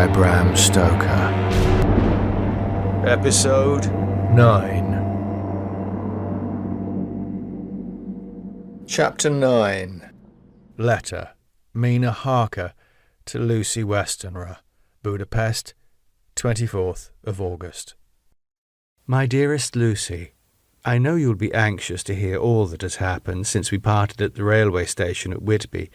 by Bram Stoker. Episode 9. Chapter 9. Letter, Mina Harker to Lucy Westenra, Budapest, 24th of August. My dearest Lucy, I know you'll be anxious to hear all that has happened since we parted at the railway station at Whitby.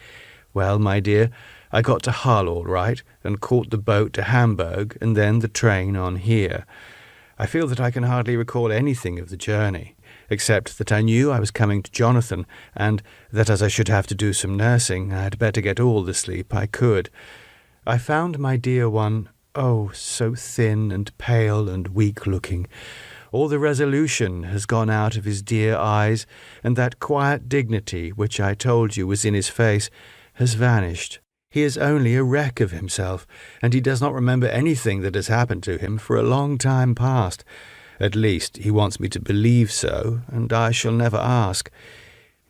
Well, my dear, I got to Hull all right, and caught the boat to Hamburg, and then the train on here. I feel that I can hardly recall anything of the journey, except that I knew I was coming to Jonathan, and that as I should have to do some nursing, I had better get all the sleep I could. I found my dear one, oh, so thin and pale and weak-looking. All the resolution has gone out of his dear eyes, and that quiet dignity which I told you was in his face has vanished. He is only a wreck of himself, and he does not remember anything that has happened to him for a long time past. At least he wants me to believe so, and I shall never ask.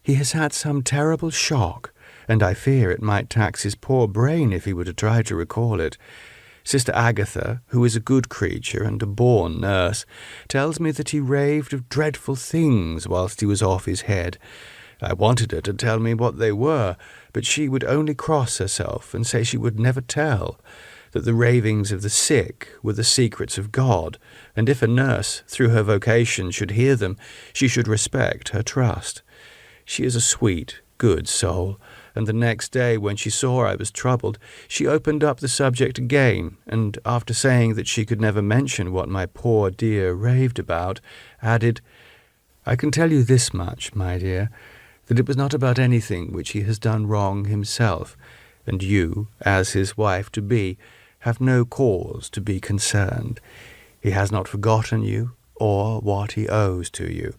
He has had some terrible shock, and I fear it might tax his poor brain if he were to try to recall it. Sister Agatha, who is a good creature and a born nurse, tells me that he raved of dreadful things whilst he was off his head. I wanted her to tell me what they were, but she would only cross herself and say she would never tell, that the ravings of the sick were the secrets of God, and if a nurse, through her vocation, should hear them, she should respect her trust. She is a sweet, good soul, and the next day, when she saw I was troubled, she opened up the subject again, and after saying that she could never mention what my poor dear raved about, added, "I can tell you this much, my dear, that it was not about anything which he has done wrong himself, and you, as his wife-to-be, have no cause to be concerned. He has not forgotten you, or what he owes to you.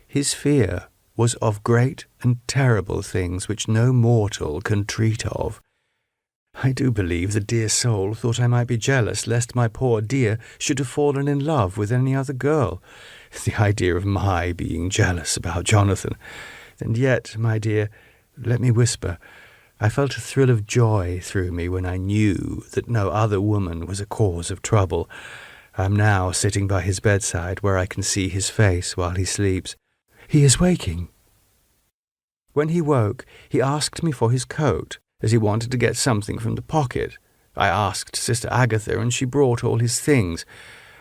His fear was of great and terrible things which no mortal can treat of. I do believe the dear soul thought I might be jealous lest my poor dear should have fallen in love with any other girl. The idea of my being jealous about Jonathan! And yet, my dear, let me whisper, I felt a thrill of joy through me when I knew that no other woman was a cause of trouble. I am now sitting by his bedside where I can see his face while he sleeps. He is waking. When he woke, he asked me for his coat, as he wanted to get something from the pocket. I asked Sister Agatha, and she brought all his things.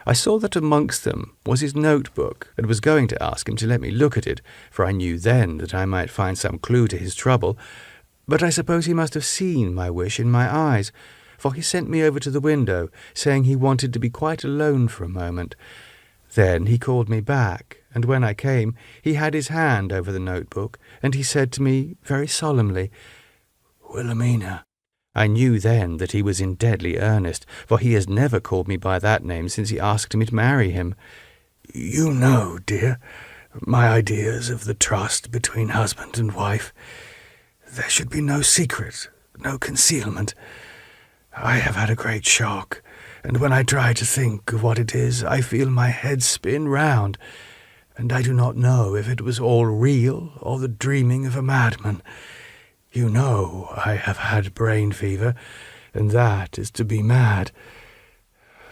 I saw that amongst them was his notebook, and was going to ask him to let me look at it, for I knew then that I might find some clue to his trouble. But I suppose he must have seen my wish in my eyes, for he sent me over to the window, saying he wanted to be quite alone for a moment. Then he called me back, and when I came, he had his hand over the notebook, and he said to me very solemnly, "Wilhelmina." I knew then that he was in deadly earnest, for he has never called me by that name since he asked me to marry him. "You know, dear, my ideas of the trust between husband and wife. There should be no secret, no concealment. I have had a great shock, and when I try to think of what it is, I feel my head spin round, and I do not know if it was all real or the dreaming of a madman. You know I have had brain fever, and that is to be mad.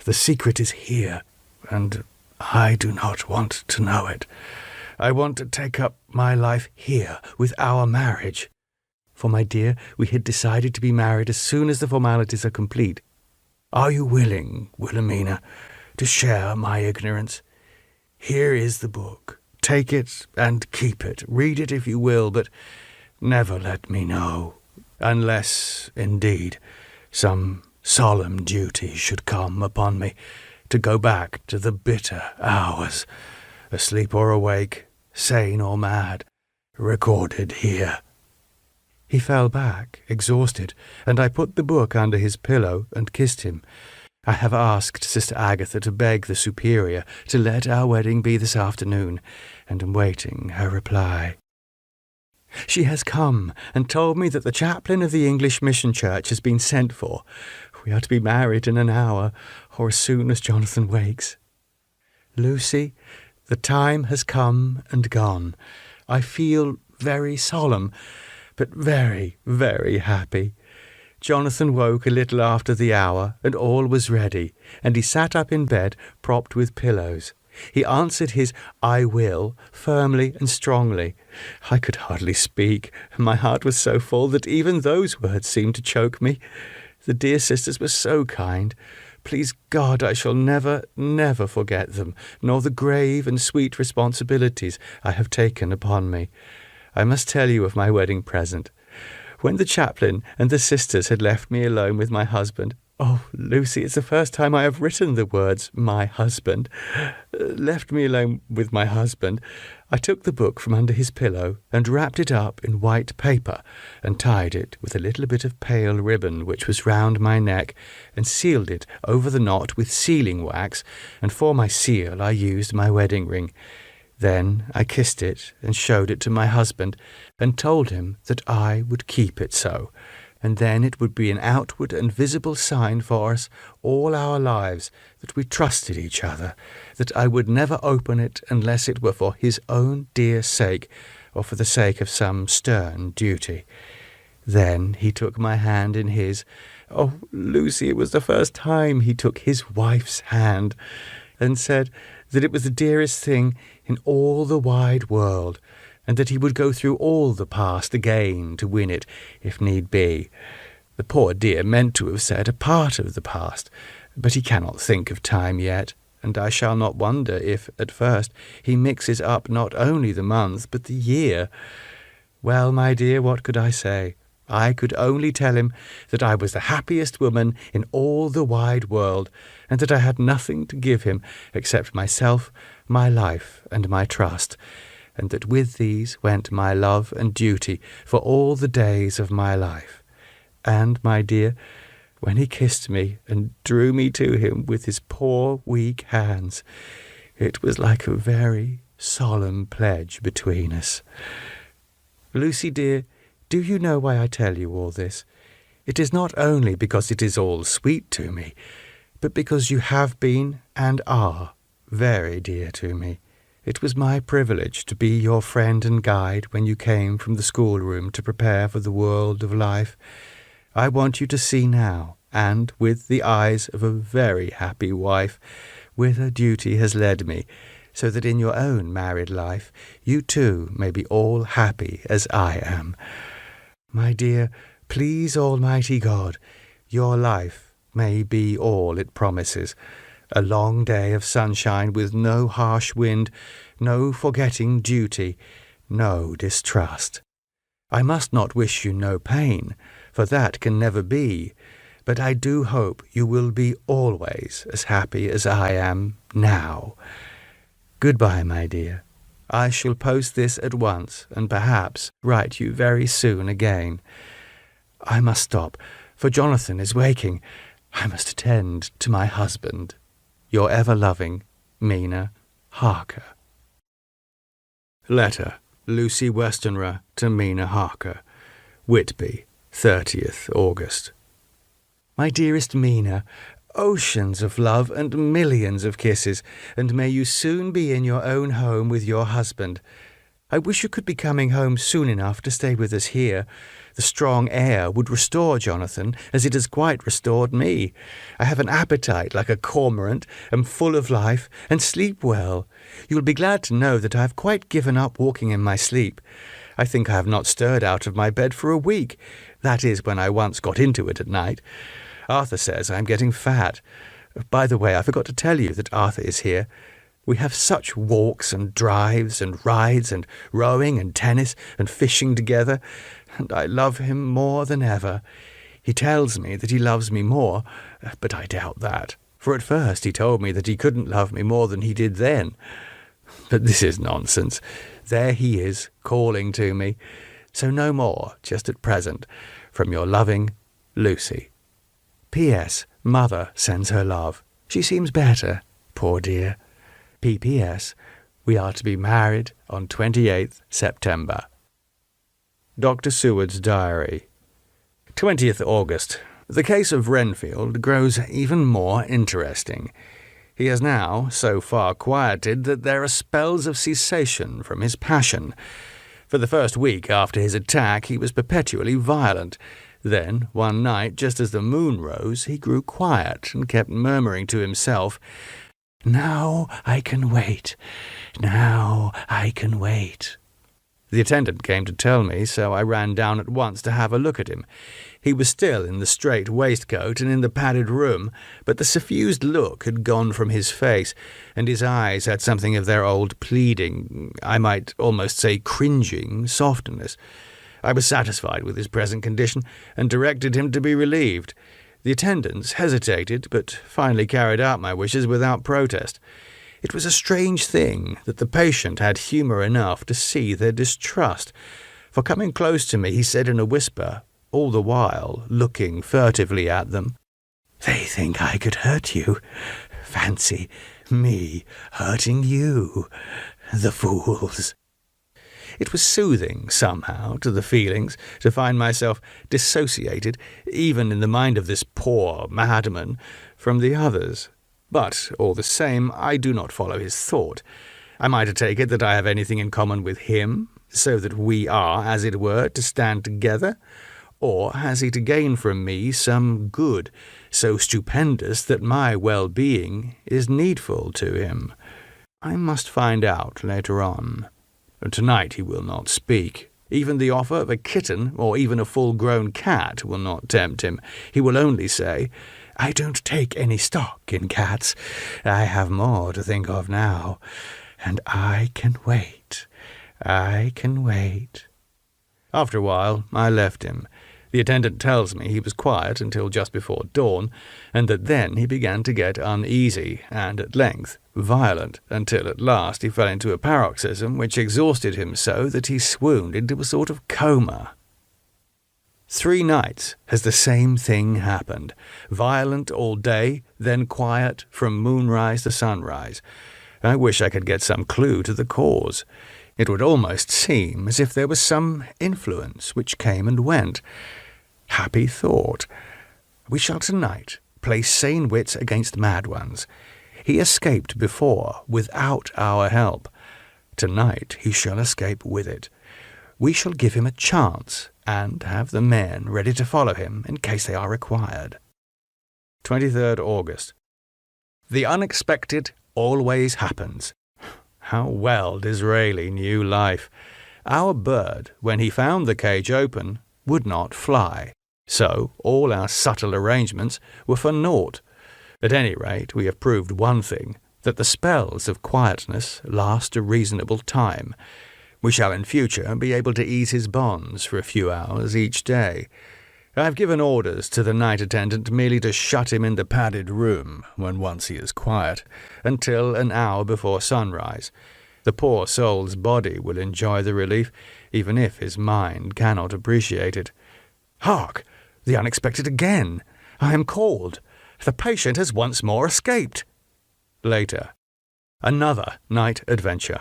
The secret is here, and I do not want to know it. I want to take up my life here with our marriage. For, my dear, we had decided to be married as soon as the formalities are complete. Are you willing, Wilhelmina, to share my ignorance? Here is the book. Take it and keep it. Read it if you will, but never let me know, unless, indeed, some solemn duty should come upon me to go back to the bitter hours, asleep or awake, sane or mad, recorded here." He fell back, exhausted, and I put the book under his pillow and kissed him. I have asked Sister Agatha to beg the Superior to let our wedding be this afternoon, and am waiting her reply. She has come and told me that the chaplain of the English Mission Church has been sent for. We are to be married in an hour, or as soon as Jonathan wakes. Lucy, the time has come and gone. I feel very solemn, but very, very happy. Jonathan woke a little after the hour, and all was ready, and he sat up in bed, propped with pillows. He answered his "I will" firmly and strongly. I could hardly speak. My heart was so full that even those words seemed to choke me. The dear sisters were so kind. Please God, I shall never, never forget them, nor the grave and sweet responsibilities I have taken upon me. I must tell you of my wedding present. When the chaplain and the sisters had left me alone with my husband, oh, Lucy, it's the first time I have written the words, my husband, left me alone with my husband, I took the book from under his pillow and wrapped it up in white paper and tied it with a little bit of pale ribbon which was round my neck and sealed it over the knot with sealing wax, and for my seal I used my wedding ring. Then I kissed it and showed it to my husband and told him that I would keep it so, and then it would be an outward and visible sign for us all our lives that we trusted each other, that I would never open it unless it were for his own dear sake or for the sake of some stern duty. Then he took my hand in his. Oh, Lucy, it was the first time he took his wife's hand, and said that it was the dearest thing in all the wide world, and that he would go through all the past again to win it, if need be. The poor dear meant to have said a part of the past, but he cannot think of time yet, and I shall not wonder if, at first, he mixes up not only the month, but the year. Well, my dear, what could I say? I could only tell him that I was the happiest woman in all the wide world, and that I had nothing to give him except myself, my life, and my trust, and that with these went my love and duty for all the days of my life. And, my dear, when he kissed me and drew me to him with his poor weak hands, it was like a very solemn pledge between us. Lucy, dear, do you know why I tell you all this? It is not only because it is all sweet to me, but because you have been and are very dear to me. It was my privilege to be your friend and guide when you came from the schoolroom to prepare for the world of life. I want you to see now, and with the eyes of a very happy wife, whither duty has led me, so that in your own married life you too may be all happy as I am. My dear, please Almighty God, your life may be all it promises, a long day of sunshine with no harsh wind, no forgetting duty, no distrust. I must not wish you no pain, for that can never be, but I do hope you will be always as happy as I am now. Goodbye, my dear. I shall post this at once, and perhaps write you very soon again. I must stop, for Jonathan is waking. I must attend to my husband. Your ever-loving Mina Harker. Letter, Lucy Westenra to Mina Harker. Whitby, 30th August. My dearest Mina, oceans of love and millions of kisses, and may you soon be in your own home with your husband. I wish you could be coming home soon enough to stay with us here. The strong air would restore Jonathan, as it has quite restored me. I have an appetite like a cormorant, am full of life, and sleep well. You will be glad to know that I have quite given up walking in my sleep. I think I have not stirred out of my bed for a week. That is, when I once got into it at night. Arthur says I am getting fat. By the way, I forgot to tell you that Arthur is here. We have such walks and drives and rides and rowing and tennis and fishing together, and I love him more than ever. He tells me that he loves me more, but I doubt that, for at first he told me that he couldn't love me more than he did then. But this is nonsense. There he is, calling to me. So no more, just at present, from your loving Lucy. P.S. Mother sends her love. She seems better, poor dear. P.P.S. We are to be married on 28th September. Dr. Seward's Diary. 20th August. The case of Renfield grows even more interesting. He has now so far quieted that there are spells of cessation from his passion. For the first week after his attack, he was perpetually violent. Then, one night, just as the moon rose, he grew quiet and kept murmuring to himself, "Now I can wait. Now I can wait." The attendant came to tell me, so I ran down at once to have a look at him. He was still in the straight waistcoat and in the padded room, but the suffused look had gone from his face, and his eyes had something of their old pleading, I might almost say cringing, softness. I was satisfied with his present condition, and directed him to be relieved. The attendants hesitated, but finally carried out my wishes without protest. It was a strange thing that the patient had humour enough to see their distrust, for coming close to me he said in a whisper, all the while looking furtively at them, "They think I could hurt you. Fancy me hurting you, the fools." It was soothing, somehow, to the feelings, to find myself dissociated, even in the mind of this poor madman, from the others. But, all the same, I do not follow his thought. Am I to take it that I have anything in common with him, so that we are, as it were, to stand together? Or has he to gain from me some good, so stupendous that my well-being is needful to him? I must find out later on. Tonight he will not speak. Even the offer of a kitten, or even a full-grown cat, will not tempt him. He will only say, "I don't take any stock in cats. I have more to think of now, and I can wait. I can wait." After a while, I left him. The attendant tells me he was quiet until just before dawn, and that then he began to get uneasy, and at length violent, until at last he fell into a paroxysm which exhausted him so that he swooned into a sort of coma. 3 nights has the same thing happened. Violent all day, then quiet from moonrise to sunrise. I wish I could get some clue to the cause. It would almost seem as if there was some influence which came and went. Happy thought. We shall tonight play sane wits against mad ones. He escaped before without our help. Tonight he shall escape with it. We shall give him a chance, and have the men ready to follow him in case they are required. 23rd August. The unexpected always happens. How well Disraeli knew life. Our bird, when he found the cage open, would not fly, so all our subtle arrangements were for naught. At any rate, we have proved one thing, that the spells of quietness last a reasonable time. We shall in future be able to ease his bonds for a few hours each day. I have given orders to the night attendant merely to shut him in the padded room, when once he is quiet, until an hour before sunrise. The poor soul's body will enjoy the relief, even if his mind cannot appreciate it. Hark! The unexpected again! I am called! The patient has once more escaped! Later. Another night adventure.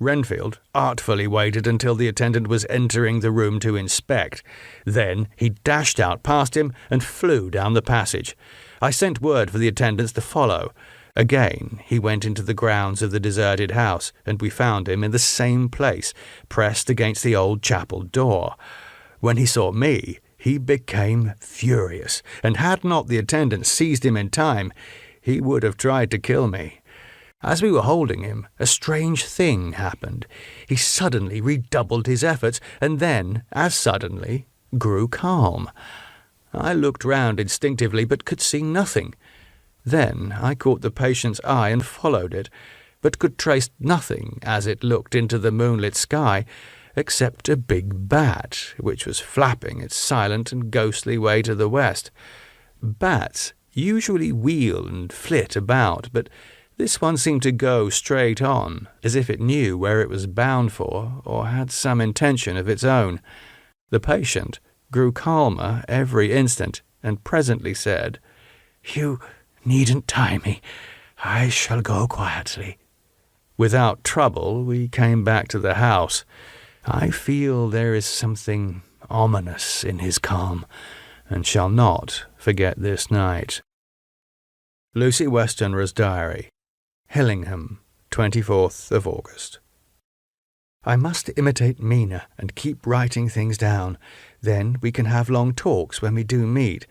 Renfield artfully waited until the attendant was entering the room to inspect. Then he dashed out past him and flew down the passage. I sent word for the attendants to follow. Again he went into the grounds of the deserted house, and we found him in the same place, pressed against the old chapel door. When he saw me, he became furious, and had not the attendant seized him in time, he would have tried to kill me. As we were holding him, a strange thing happened. He suddenly redoubled his efforts, and then, as suddenly, grew calm. I looked round instinctively, but could see nothing. Then I caught the patient's eye and followed it, but could trace nothing as it looked into the moonlit sky, except a big bat, which was flapping its silent and ghostly way to the west. Bats usually wheel and flit about, but this one seemed to go straight on, as if it knew where it was bound for, or had some intention of its own. The patient grew calmer every instant, and presently said, "You needn't tie me. I shall go quietly." Without trouble, we came back to the house. I feel there is something ominous in his calm, and shall not forget this night. Lucy Westenra's Diary. Helsing, 24th of August. I must imitate Mina and keep writing things down. Then we can have long talks when we do meet.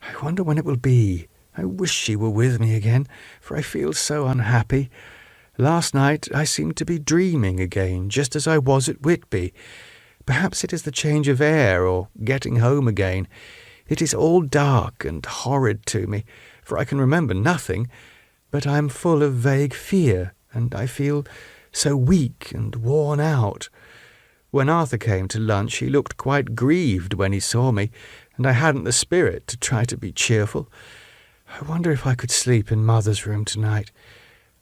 I wonder when it will be. I wish she were with me again, for I feel so unhappy. Last night I seemed to be dreaming again, just as I was at Whitby. Perhaps it is the change of air, or getting home again. It is all dark and horrid to me, for I can remember nothing, but I am full of vague fear, and I feel so weak and worn out. When Arthur came to lunch, he looked quite grieved when he saw me, and I hadn't the spirit to try to be cheerful. I wonder if I could sleep in Mother's room tonight.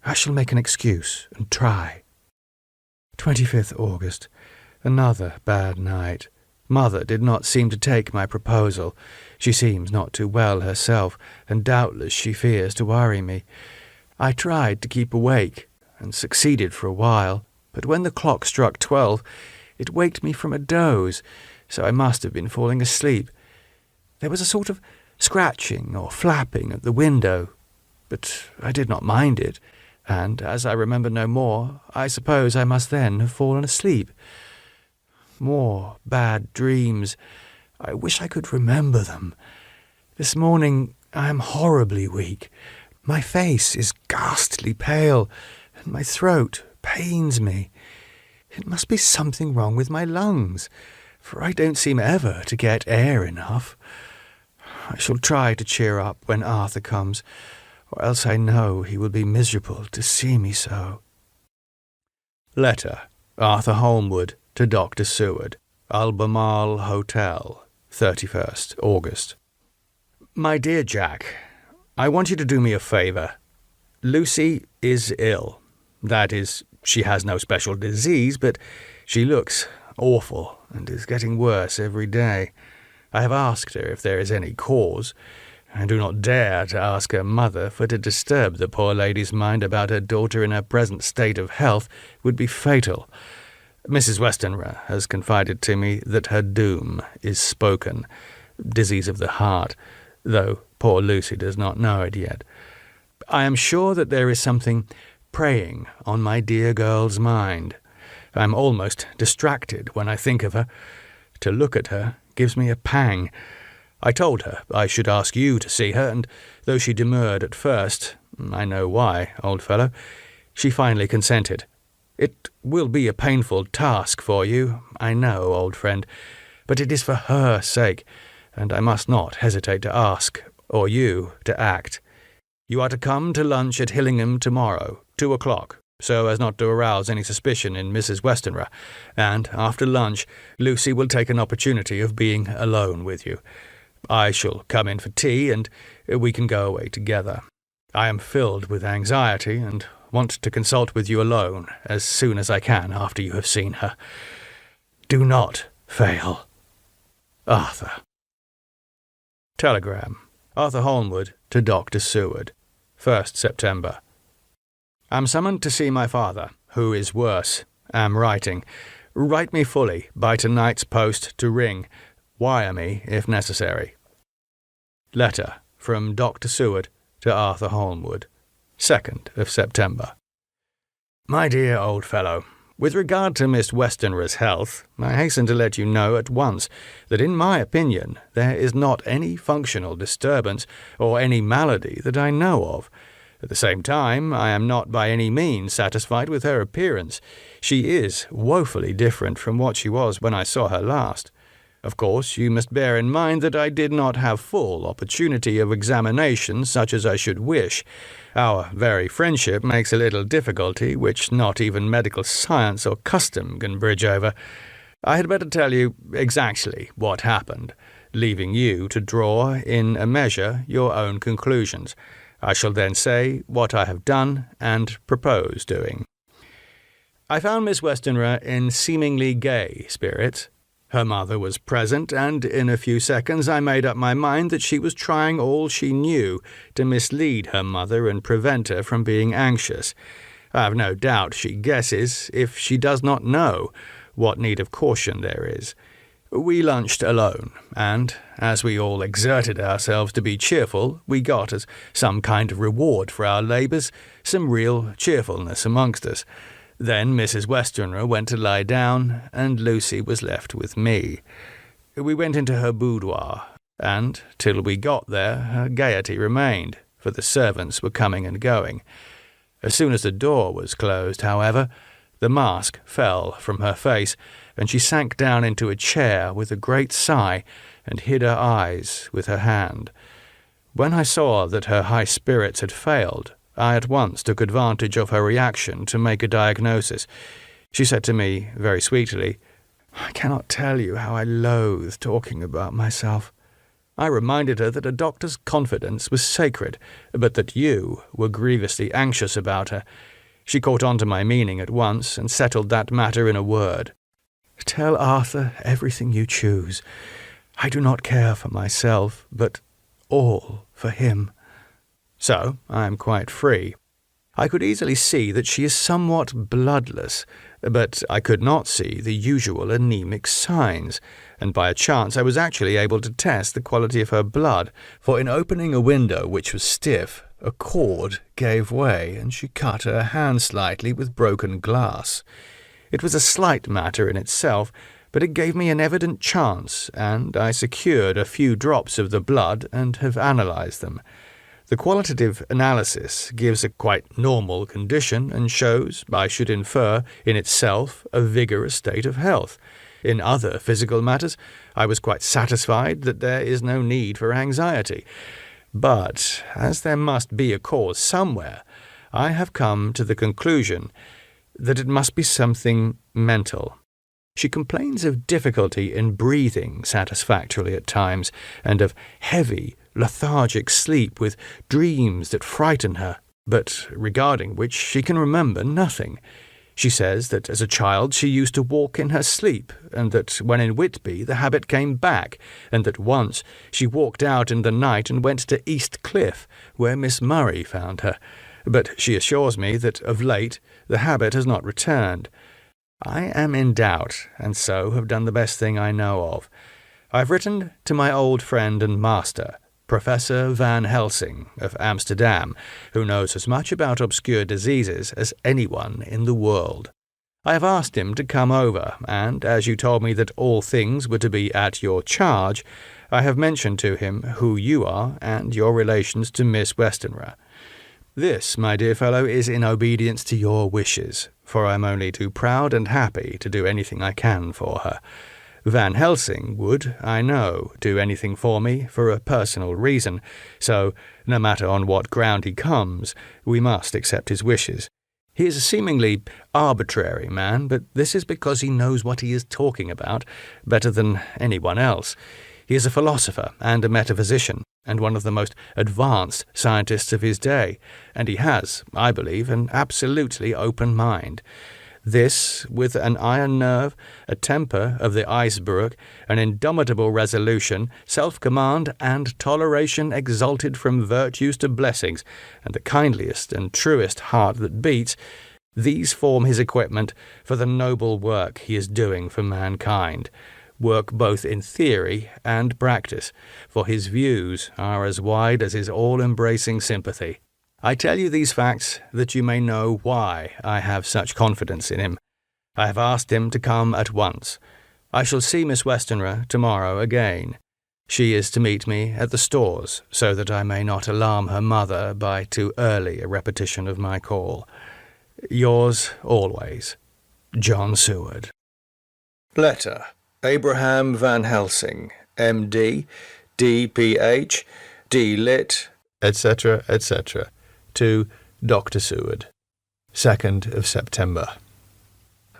I shall make an excuse and try. 25th August. Another bad night. Mother did not seem to take my proposal. She seems not too well herself, and doubtless she fears to worry me. I tried to keep awake, and succeeded for a while, but when the clock struck 12, it waked me from a doze, so I must have been falling asleep. There was a sort of scratching or flapping at the window, but I did not mind it, and as I remember no more, I suppose I must then have fallen asleep. More bad dreams. I wish I could remember them. This morning I am horribly weak. My face is ghastly pale, and my throat pains me. It must be something wrong with my lungs, for I don't seem ever to get air enough. I shall try to cheer up when Arthur comes, or else I know he will be miserable to see me so. Letter, Arthur Holmwood to Dr. Seward, Albemarle Hotel, 31st August. My dear Jack, I want you to do me a favour. Lucy is ill. That is, she has no special disease, but she looks awful and is getting worse every day. I have asked her if there is any cause. I do not dare to ask her mother, for to disturb the poor lady's mind about her daughter in her present state of health would be fatal. Mrs. Westenra has confided to me that her doom is spoken, disease of the heart, though poor Lucy does not know it yet. I am sure that there is something preying on my dear girl's mind. I am almost distracted when I think of her. To look at her gives me a pang. I told her I should ask you to see her, and though she demurred at first, I know why, old fellow, she finally consented. It will be a painful task for you, I know, old friend, but it is for her sake, and I must not hesitate to ask, or you to act. You are to come to lunch at Hillingham tomorrow, 2 o'clock, so as not to arouse any suspicion in Mrs. Westenra, and after lunch Lucy will take an opportunity of being alone with you. I shall come in for tea, and we can go away together. I am filled with anxiety, and want to consult with you alone as soon as I can after you have seen her. Do not fail. Arthur. Telegram. Arthur Holmwood to Dr. Seward. 1st September. Am summoned to see my father, who is worse. Am writing. Write me fully by tonight's post to ring. Wire me if necessary. Letter from Dr. Seward to Arthur Holmwood. 2nd of September. My dear old fellow, with regard to Miss Westenra's health, I hasten to let you know at once that in my opinion there is not any functional disturbance or any malady that I know of. At the same time, I am not by any means satisfied with her appearance. She is woefully different from what she was when I saw her last. Of course, you must bear in mind that I did not have full opportunity of examination such as I should wish. Our very friendship makes a little difficulty which not even medical science or custom can bridge over. I had better tell you exactly what happened, leaving you to draw, in a measure, your own conclusions. I shall then say what I have done and propose doing. I found Miss Westenra in seemingly gay spirits. Her mother was present, and in a few seconds I made up my mind that she was trying all she knew to mislead her mother and prevent her from being anxious. I have no doubt she guesses, if she does not know, what need of caution there is. We lunched alone, and, as we all exerted ourselves to be cheerful, we got, as some kind of reward for our labours, some real cheerfulness amongst us. Then Mrs. Westenra went to lie down, and Lucy was left with me. We went into her boudoir, and, till we got there, her gaiety remained, for the servants were coming and going. As soon as the door was closed, however, the mask fell from her face, and she sank down into a chair with a great sigh, and hid her eyes with her hand. When I saw that her high spirits had failed, I at once took advantage of her reaction to make a diagnosis. She said to me, very sweetly, "I cannot tell you how I loathe talking about myself." I reminded her that a doctor's confidence was sacred, but that you were grievously anxious about her. She caught on to my meaning at once, and settled that matter in a word. "Tell Arthur everything you choose. I do not care for myself, but all for him." So I am quite free. I could easily see that she is somewhat bloodless, but I could not see the usual anemic signs, and by a chance I was actually able to test the quality of her blood, for in opening a window which was stiff, a cord gave way, and she cut her hand slightly with broken glass. It was a slight matter in itself, but it gave me an evident chance, and I secured a few drops of the blood and have analysed them. The qualitative analysis gives a quite normal condition and shows, I should infer, in itself a vigorous state of health. In other physical matters, I was quite satisfied that there is no need for anxiety. But, as there must be a cause somewhere, I have come to the conclusion that it must be something mental. She complains of difficulty in breathing satisfactorily at times, and of heavy, lethargic sleep with dreams that frighten her, but regarding which she can remember nothing. She says that as a child she used to walk in her sleep, and that when in Whitby the habit came back, and that once she walked out in the night and went to East Cliff, where Miss Murray found her. But she assures me that of late the habit has not returned. I am in doubt, and so have done the best thing I know of. I have written to my old friend and master, Professor Van Helsing of Amsterdam, who knows as much about obscure diseases as anyone in the world. I have asked him to come over, and as you told me that all things were to be at your charge, I have mentioned to him who you are and your relations to Miss Westenra. This, my dear fellow, is in obedience to your wishes, for I am only too proud and happy to do anything I can for her. Van Helsing would, I know, do anything for me for a personal reason, so, no matter on what ground he comes, we must accept his wishes. He is a seemingly arbitrary man, but this is because he knows what he is talking about better than anyone else. He is a philosopher and a metaphysician, and one of the most advanced scientists of his day, and he has, I believe, an absolutely open mind. This, with an iron nerve, a temper of the iceberg, an indomitable resolution, self-command, and toleration exalted from virtues to blessings, and the kindliest and truest heart that beats, these form his equipment for the noble work he is doing for mankind. Work both in theory and practice, for his views are as wide as his all-embracing sympathy. I tell you these facts that you may know why I have such confidence in him. I have asked him to come at once. I shall see Miss Westenra tomorrow again. She is to meet me at the stores, so that I may not alarm her mother by too early a repetition of my call. Yours always, John Seward. Letter. Abraham Van Helsing, M.D., D.Ph., D.Lit., etc., etc., to Dr. Seward, 2nd of September.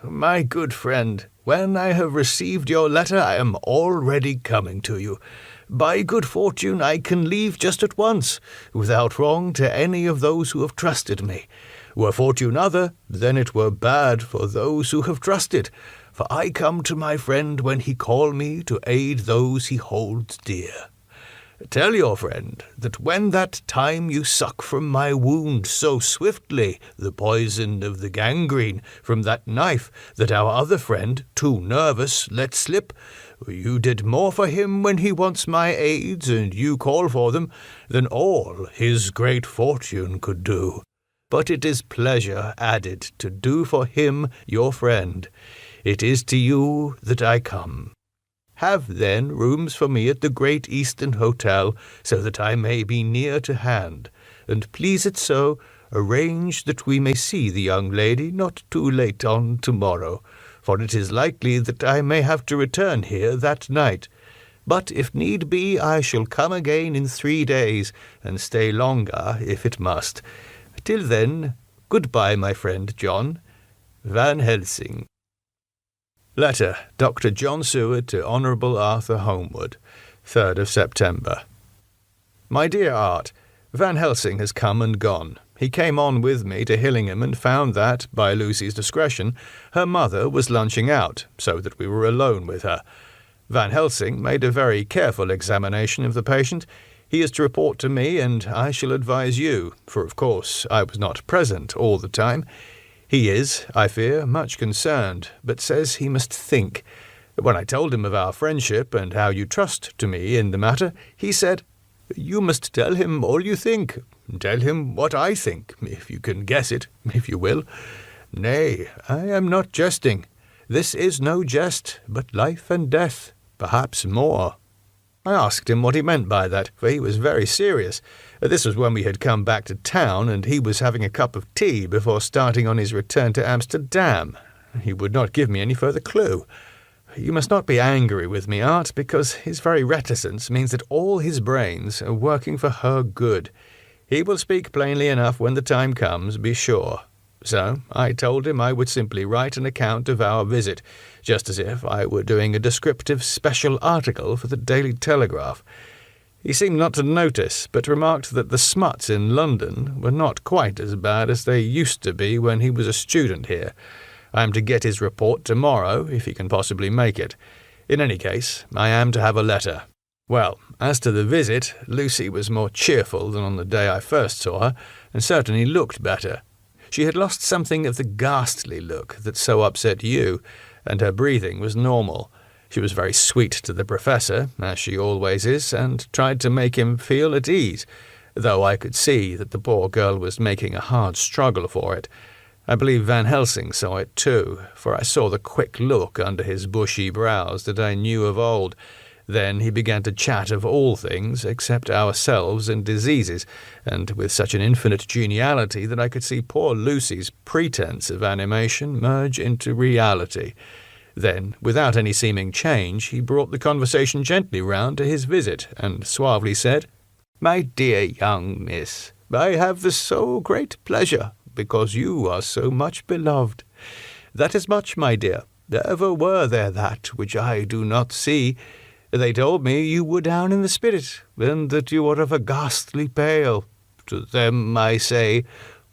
My good friend, when I have received your letter, I am already coming to you. By good fortune, I can leave just at once, without wrong to any of those who have trusted me. Were fortune other, then it were bad for those who have trusted, for I come to my friend when he call me to aid those he holds dear. Tell your friend that when that time you suck from my wound so swiftly the poison of the gangrene from that knife that our other friend, too nervous, let slip, you did more for him when he wants my aids and you call for them than all his great fortune could do. but it is pleasure added to do for him your friend. It is to you that I come. Have, then, rooms for me at the Great Eastern Hotel, so that I may be near to hand, and please it so, arrange that we may see the young lady not too late on tomorrow, for it is likely that I may have to return here that night. But if need be, I shall come again in 3 days, and stay longer if it must. Till then, goodbye, my friend John. Van Helsing. Letter, Dr. John Seward to Honourable Arthur Holmwood, 3rd of September. My dear Art, Van Helsing has come and gone. He came on with me to Hillingham and found that, by Lucy's discretion, her mother was lunching out, so that we were alone with her. Van Helsing made a very careful examination of the patient. He is to report to me, and I shall advise you, for of course I was not present all the time. He is, I fear, much concerned, but says he must think. When I told him of our friendship and how you trust to me in the matter, he said, "You must tell him all you think. Tell him what I think, if you can guess it, if you will. Nay, I am not jesting. This is no jest, but life and death, perhaps more." I asked him what he meant by that, for he was very serious. This was when we had come back to town, and he was having a cup of tea before starting on his return to Amsterdam. He would not give me any further clue. You must not be angry with me, Art, because his very reticence means that all his brains are working for her good. He will speak plainly enough when the time comes, be sure. So I told him I would simply write an account of our visit, just as if I were doing a descriptive special article for the Daily Telegraph. He seemed not to notice, but remarked that the smuts in London were not quite as bad as they used to be when he was a student here. I am to get his report tomorrow, if he can possibly make it. In any case, I am to have a letter. Well, as to the visit, Lucy was more cheerful than on the day I first saw her, and certainly looked better. She had lost something of the ghastly look that so upset you, and her breathing was normal. She was very sweet to the professor, as she always is, and tried to make him feel at ease, though I could see that the poor girl was making a hard struggle for it. I believe Van Helsing saw it too, for I saw the quick look under his bushy brows that I knew of old. Then he began to chat of all things except ourselves and diseases, and with such an infinite geniality that I could see poor Lucy's pretence of animation merge into reality. Then, without any seeming change, he brought the conversation gently round to his visit, and suavely said, "My dear young miss, I have the so great pleasure, because you are so much beloved. That is much, my dear. Ever were there that which I do not see. They told me you were down in the spirit, and that you were of a ghastly pale. To them I say,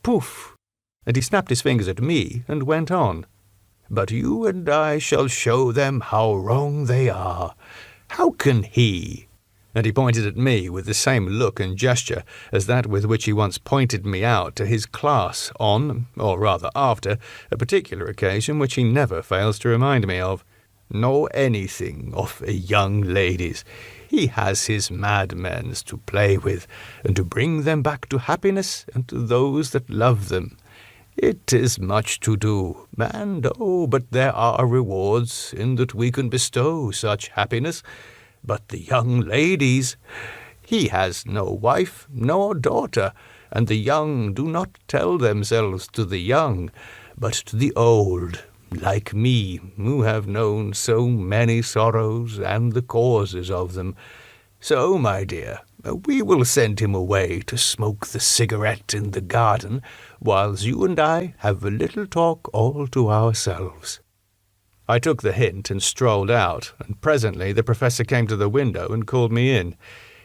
poof!" And he snapped his fingers at me and went on. "But you and I shall show them how wrong they are. How can he?" And he pointed at me with the same look and gesture as that with which he once pointed me out to his class on, or rather after, a particular occasion which he never fails to remind me of. "Know anything of young ladies. He has his madmens to play with, and to bring them back to happiness and to those that love them. It is much to do, and but there are rewards in that we can bestow such happiness. But the young ladies, he has no wife nor daughter, and the young do not tell themselves to the young, but to the old, like me, who have known so many sorrows and the causes of them. So, my dear, we will send him away to smoke the cigarette in the garden, whilst you and I have a little talk all to ourselves." I took the hint and strolled out, and presently the professor came to the window and called me in.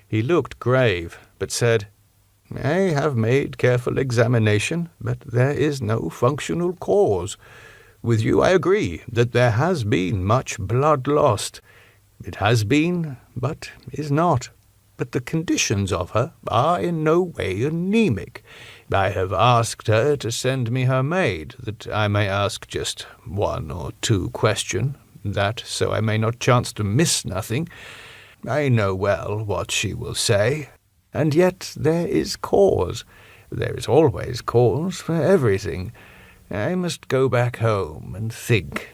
He looked grave, but said, "I have made careful examination, but there is no functional cause. With you I agree that there has been much blood lost. It has been, but is not. But the conditions of her are in no way anemic. I have asked her to send me her maid, that I may ask just 1 or 2 questions, that so I may not chance to miss nothing. I know well what she will say, and yet there is cause. There is always cause for everything. I must go back home and think.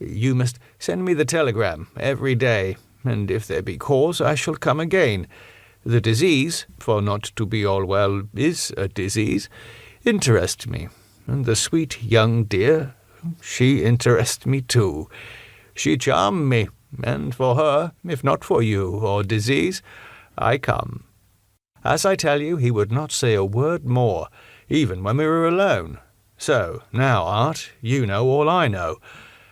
You must send me the telegram every day, and if there be cause, I shall come again. The disease, for not to be all well is a disease, interests me, and the sweet young dear, she interests me too. She charmed me, and for her, if not for you or disease, I come. As I tell you, he would not say a word more, even when we were alone. So, now, Art, you know all I know.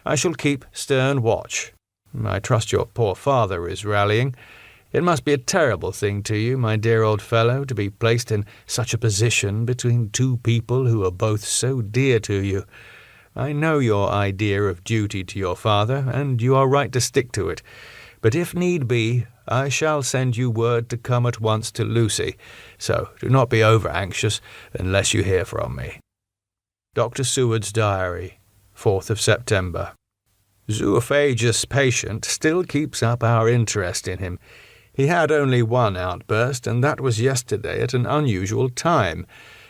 I shall keep stern watch. I trust your poor father is rallying. It must be a terrible thing to you, my dear old fellow, to be placed in such a position between two people who are both so dear to you. I know your idea of duty to your father, and you are right to stick to it. But if need be, I shall send you word to come at once to Lucy, so do not be over-anxious unless you hear from me. Dr. Seward's Diary, 4th of September. Zoophagous patient still keeps up our interest in him. He had only one outburst, and that was yesterday at an unusual time.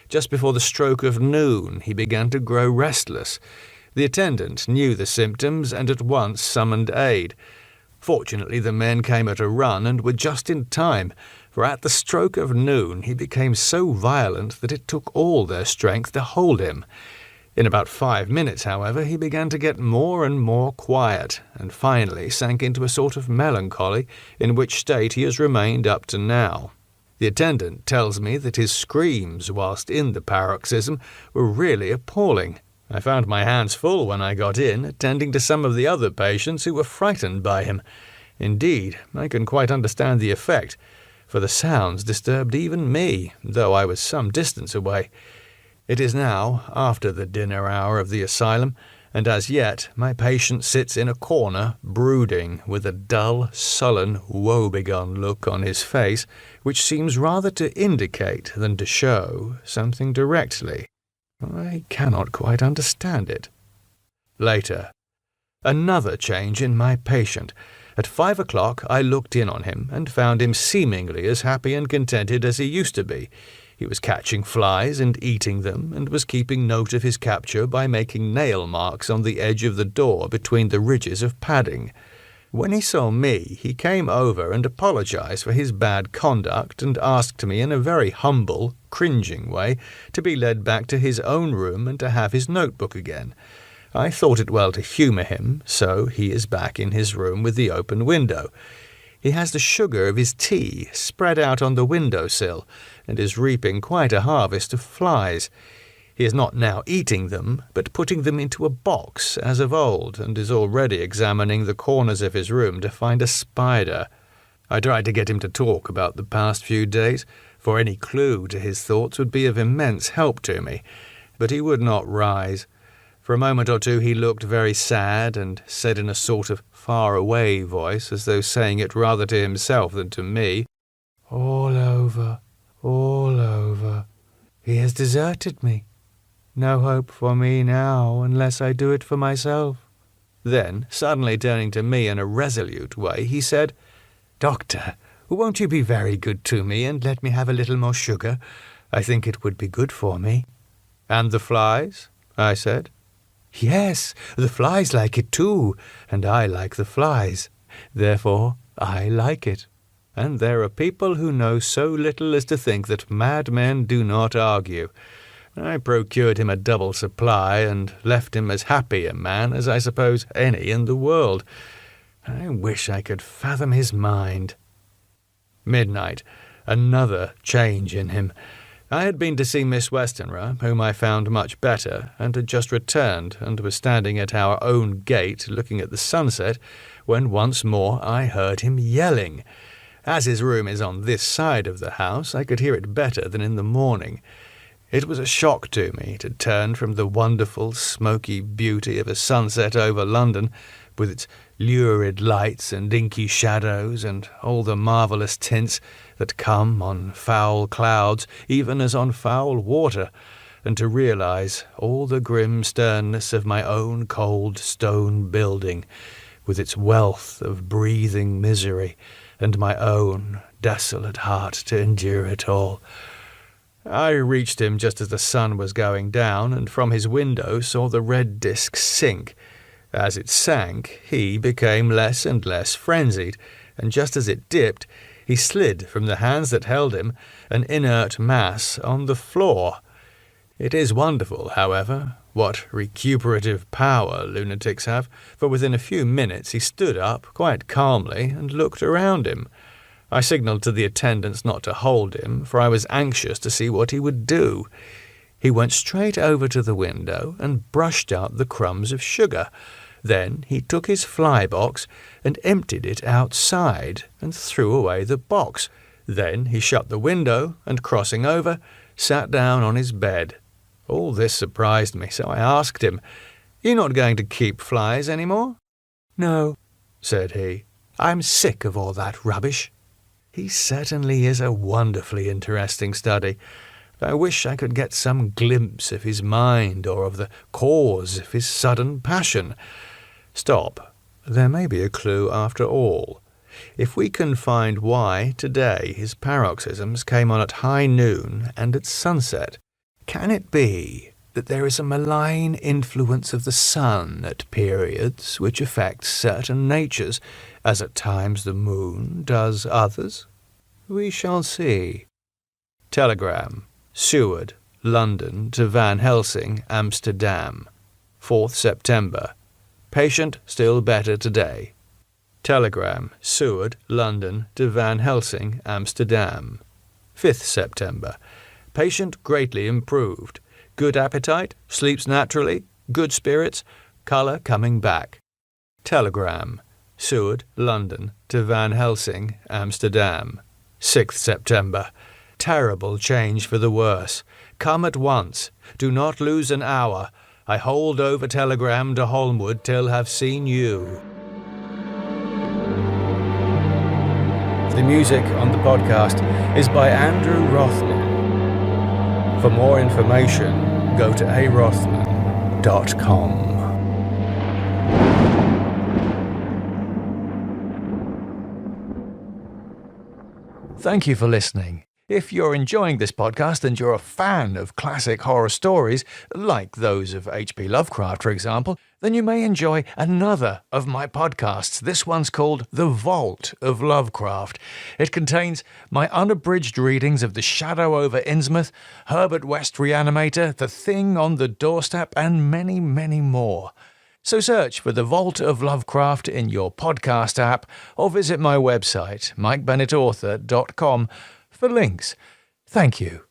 Just before the stroke of noon, he began to grow restless. The attendant knew the symptoms and at once summoned aid. Fortunately, the men came at a run and were just in time, for at the stroke of noon he became so violent that it took all their strength to hold him. In about 5 minutes, however, he began to get more and more quiet, and finally sank into a sort of melancholy, in which state he has remained up to now. The attendant tells me that his screams whilst in the paroxysm were really appalling. I found my hands full when I got in, attending to some of the other patients who were frightened by him. Indeed, I can quite understand the effect, for the sounds disturbed even me, though I was some distance away. It is now after the dinner hour of the asylum, and as yet my patient sits in a corner, brooding, with a dull, sullen, woebegone look on his face, which seems rather to indicate than to show something directly. I cannot quite understand it. Later. Another change in my patient. At 5 o'clock I looked in on him, and found him seemingly as happy and contented as he used to be. He was catching flies and eating them, and was keeping note of his capture by making nail marks on the edge of the door between the ridges of padding. When he saw me, he came over and apologized for his bad conduct, and asked me in a very humble, cringing way to be led back to his own room and to have his notebook again. I thought it well to humour him, so he is back in his room with the open window. He has the sugar of his tea spread out on the window-sill, and is reaping quite a harvest of flies. He is not now eating them, but putting them into a box, as of old, and is already examining the corners of his room to find a spider. I tried to get him to talk about the past few days, for any clue to his thoughts would be of immense help to me, but he would not rise. For a moment or two he looked very sad, and said in a sort of far-away voice, as though saying it rather to himself than to me, "All over, all over. He has deserted me. No hope for me now, unless I do it for myself." Then, suddenly turning to me in a resolute way, he said, "Doctor, won't you be very good to me and let me have a little more sugar? I think it would be good for me." "And the flies?" I said. "Yes, the flies like it too, and I like the flies. Therefore, I like it. And there are people who know so little as to think that madmen do not argue. I procured him a double supply, and left him as happy a man as I suppose any in the world. I wish I could fathom his mind." Midnight. Another change in him. I had been to see Miss Westenra, whom I found much better, and had just returned, and was standing at our own gate looking at the sunset, when once more I heard him yelling. As his room is on this side of the house, I could hear it better than in the morning. It was a shock to me to turn from the wonderful, smoky beauty of a sunset over London, with its lurid lights and inky shadows and all the marvellous tints that come on foul clouds, even as on foul water, and to realise all the grim sternness of my own cold stone building, with its wealth of breathing misery, and my own desolate heart to endure it all. I reached him just as the sun was going down, and from his window saw the red disc sink. As it sank, he became less and less frenzied, and just as it dipped, he slid from the hands that held him, an inert mass, on the floor. It is wonderful, however, what recuperative power lunatics have, for within a few minutes he stood up quite calmly and looked around him. I signalled to the attendants not to hold him, for I was anxious to see what he would do. He went straight over to the window and brushed out the crumbs of sugar. Then he took his fly box and emptied it outside and threw away the box. Then he shut the window and, crossing over, sat down on his bed. All this surprised me, so I asked him, "You're not going to keep flies any more?" "No," said he. "I'm sick of all that rubbish." He certainly is a wonderfully interesting study. I wish I could get some glimpse of his mind or of the cause of his sudden passion. Stop. There may be a clue after all. If we can find why today his paroxysms came on at high noon and at sunset, can it be that there is a malign influence of the sun at periods which affects certain natures, as at times the moon does others? We shall see. Telegram. Seward, London to Van Helsing, Amsterdam. 4th September. Patient still better today. Telegram. Seward, London to Van Helsing, Amsterdam. 5th September. Patient greatly improved. Good appetite, sleeps naturally, good spirits, colour coming back. Telegram. Seward, London to Van Helsing, Amsterdam. 6th September. Terrible change for the worse. Come at once. Do not lose an hour. I hold over telegram to Holmwood till have seen you. The music on the podcast is by Andrew Rothman. For more information, go to arothman.com. Thank you for listening. If you're enjoying this podcast and you're a fan of classic horror stories, like those of H.P. Lovecraft, for example, then you may enjoy another of my podcasts. This one's called The Vault of Lovecraft. It contains my unabridged readings of The Shadow over Innsmouth, Herbert West Reanimator, The Thing on the Doorstep, and many, many more. So search for The Vault of Lovecraft in your podcast app or visit my website, mikebennetauthor.com, for links. Thank you.